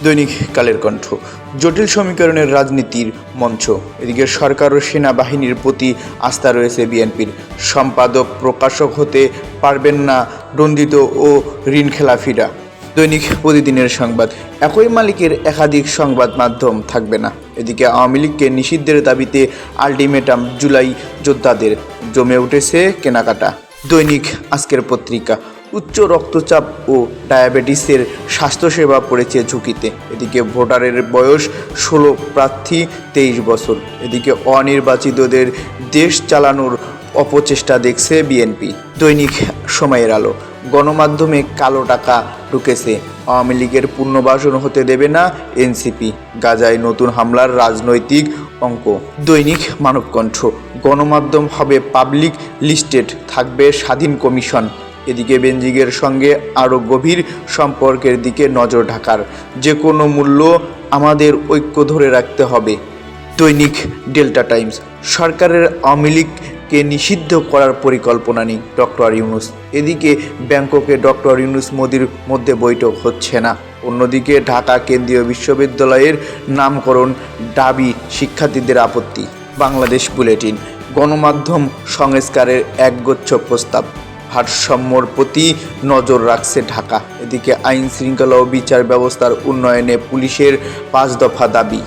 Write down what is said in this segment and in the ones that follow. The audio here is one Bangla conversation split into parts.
দৈনিক কালের কণ্ঠ। জটিল সমীকরণের রাজনীতির মঞ্চ। এদিকে সরকার ও সেনাবাহিনীর প্রতি আস্থা রয়েছে বিএনপির। সম্পাদক প্রকাশক হতে পারবেন না দণ্ডিত ও ঋণ খেলাফিরা। দৈনিক প্রতিদিনের সংবাদ। একই মালিকের একাধিক সংবাদ মাধ্যম থাকবে না। এদিকে আওয়ামী লীগকে নিষিদ্ধের দাবিতে আলটিমেটাম জুলাই যোদ্ধাদের, জমে উঠেছে কেনাকাটা। দৈনিক আজকের পত্রিকা। উচ্চ রক্তচাপ ও ডায়াবেটিসের স্বাস্থ্যসেবা পড়েছে ঝুঁকিতে। এদিকে ভোটারের বয়স 16, প্রার্থী 23 বছর। এদিকে অনির্বাচিতদের দেশ চালানোর অপচেষ্টা দেখছে বিএনপি। দৈনিক সময়ের আলো। গণমাধ্যমে কালো টাকা ঢুকেছে, আওয়ামী লীগের পুনর্বাসন হতে দেবে না এনসিপি। গাজায় নতুন হামলার রাজনৈতিক অঙ্ক। দৈনিক মানবকণ্ঠ। গণমাধ্যম হবে পাবলিক লিস্টেড, থাকবে স্বাধীন কমিশন। এদিকে বেনজিরের সঙ্গে আরও গভীর সম্পর্কের দিকে নজর ঢাকার, যে কোনো মূল্য আমাদের ঐক্য ধরে রাখতে হবে। দৈনিক ডেল্টা টাইমস। সরকারের আওয়ামী লীগকে নিষিদ্ধ করার পরিকল্পনা নেই ডক্টর ইউনূস। এদিকে ব্যাংককে ডক্টর ইউনূস মোদির মধ্যে বৈঠক হচ্ছে না। অন্যদিকে ঢাকা কেন্দ্রীয় বিশ্ববিদ্যালয়ের নামকরণ দাবি শিক্ষার্থীদের আপত্তি। বাংলাদেশ বুলেটিন। গণমাধ্যম সংস্কারের একগুচ্ছ প্রস্তাব, ভারসাম্যর প্রতি নজর রাখছে ঢাকা। এদিকে আইন শৃঙ্খলা ও বিচার ব্যবস্থার উন্নয়নে পুলিশের 5 দফা দাবি।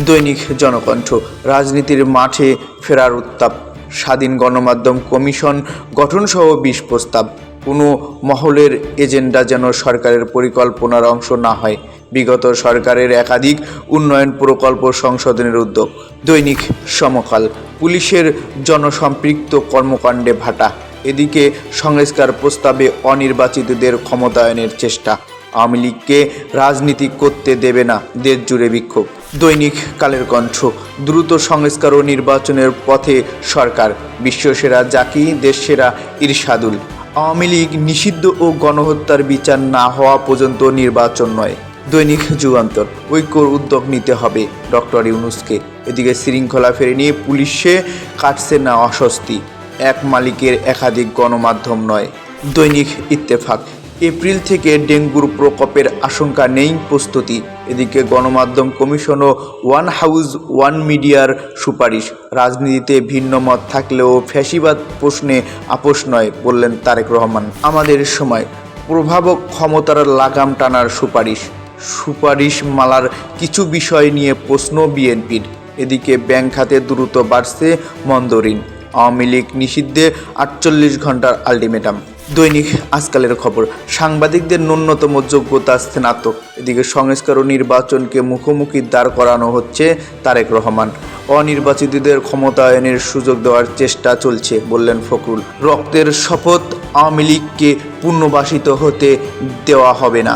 দৈনিক জনকণ্ঠ। রাজনীতির মাঠে ফেরার উত্তাপ, স্বাধীন গণমাধ্যম কমিশন গঠনসহ 20 প্রস্তাব। কোনো মহলের এজেন্ডা যেন সরকারের পরিকল্পনার অংশ না হয়। বিগত সরকারের একাধিক উন্নয়ন প্রকল্প সংশোধনের উদ্যোগ। দৈনিক সমকাল। পুলিশের জনসম্পৃক্ত কর্মকাণ্ডে ভাটা। এদিকে সংস্কার প্রস্তাবে অনির্বাচিতদের ক্ষমতায়নের চেষ্টা। আওয়ামী লীগকে রাজনীতি করতে দেবে না, দেশ জুড়ে বিক্ষোভ। দৈনিক কালের কণ্ঠ। দ্রুত সংস্কার ও নির্বাচনের পথে সরকার, বিশ্বসেরা জাকি, দেশসেরা ইরশাদুল। আওয়ামী লীগ নিষিদ্ধ ও গণহত্যার বিচার না হওয়া পর্যন্ত নির্বাচন নয়। দৈনিক যুগান্তর। ঐক্যর উদ্যোগ নিতে হবে ডক্টর ইউনূসকে। এদিকে শৃঙ্খলা ফেরে নিয়ে পুলিশে কাটছে না অস্বস্তি, এক মালিকের একাধিক গণমাধ্যম নয়। দৈনিক ইত্তেফাক। এপ্রিল থেকে ডেঙ্গুর প্রকোপের আশঙ্কা নেই, প্রস্তুতি। এদিকে গণমাধ্যম কমিশন ও ওয়ান হাউস ওয়ান মিডিয়ার সুপারিশ। রাজনীতিতে ভিন্ন মত থাকলেও ফ্যাসিবাদ প্রশ্নে আপোষ নয়, বললেন তারেক রহমান। আমাদের সময়। প্রভাবক ক্ষমতার লাগাম টানার সুপারিশ। সুপারিশ মালার কিছু বিষয় নিয়ে প্রশ্ন বিএনপির। এদিকে ব্যাংক খাতে দ্রুত বাড়ছে মন্দঋণ। আওয়ামী লীগ নিষিদ্ধে 48 ঘন্টার আলটিমেটাম। দৈনিক আজকালের খবর। সাংবাদিকদের ন্যূনতম যোগ্যতা স্নাতক। এদিকে সংস্কার ও নির্বাচনকে মুখোমুখি দাঁড় করানো হচ্ছে তারেক রহমান। অনির্বাচিতদের ক্ষমতায়নের সুযোগ দেওয়ার চেষ্টা চলছে, বললেন ফখরুল। রক্তের শপথ, আওয়ামী লীগকে পুনর্বাসিত হতে দেওয়া হবে না।